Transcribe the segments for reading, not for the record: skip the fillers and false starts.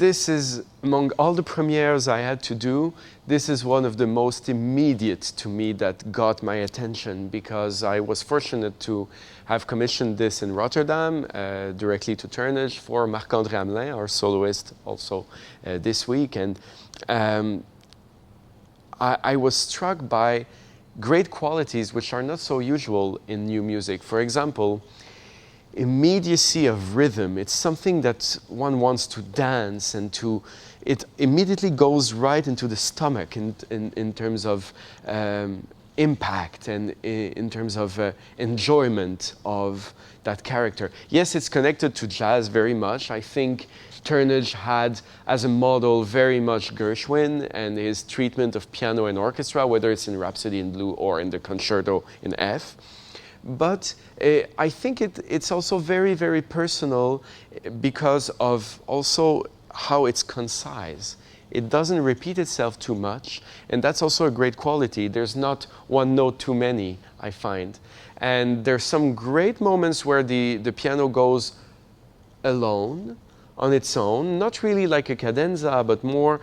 this is, among all the premieres I had to do, this is one of the most immediate to me that got my attention, because I was fortunate to have commissioned this in Rotterdam, directly to Turnage for Marc-Andre, our soloist, also this week. And I was struck by great qualities which are not so usual in new music. For example, immediacy of rhythm. It's something that one wants to dance and to, it immediately goes right into the stomach in terms of impact and in terms of enjoyment of that character. Yes, it's connected to jazz very much. I think Turnage had as a model very much Gershwin and his treatment of piano and orchestra, whether it's in Rhapsody in Blue or in the Concerto in F. But I think it's also very, very personal because of also how it's concise. It doesn't repeat itself too much, and that's also a great quality. There's not one note too many, I find. And there's some great moments where the piano goes alone, on its own, not really like a cadenza, but more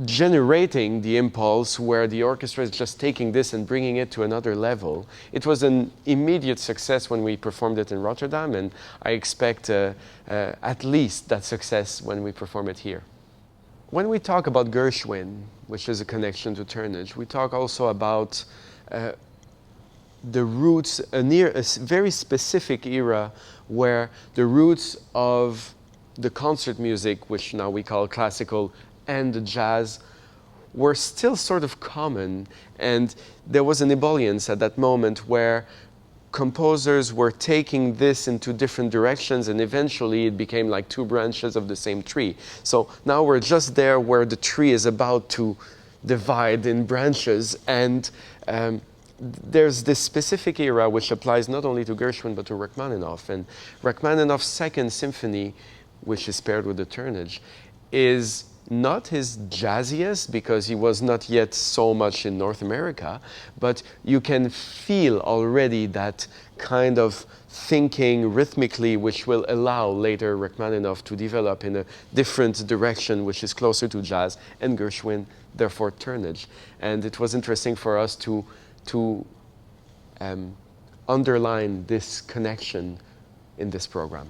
generating the impulse, where the orchestra is just taking this and bringing it to another level. It was an immediate success when we performed it in Rotterdam, and I expect at least that success when we perform it here. When we talk about Gershwin, which is a connection to Turnage, we talk also about the roots, a very specific era where the roots of the concert music, which now we call classical, and the jazz were still sort of common, and there was an ebullience at that moment where composers were taking this into different directions, and eventually it became like two branches of the same tree. So now we're just there where the tree is about to divide in branches, and there's this specific era which applies not only to Gershwin but to Rachmaninoff. And Rachmaninoff's Second Symphony, which is paired with the Turnage, is not his jazziest, because he was not yet so much in North America, but you can feel already that kind of thinking rhythmically, which will allow later Rachmaninoff to develop in a different direction, which is closer to jazz, and Gershwin, therefore Turnage. And it was interesting for us to underline this connection in this program.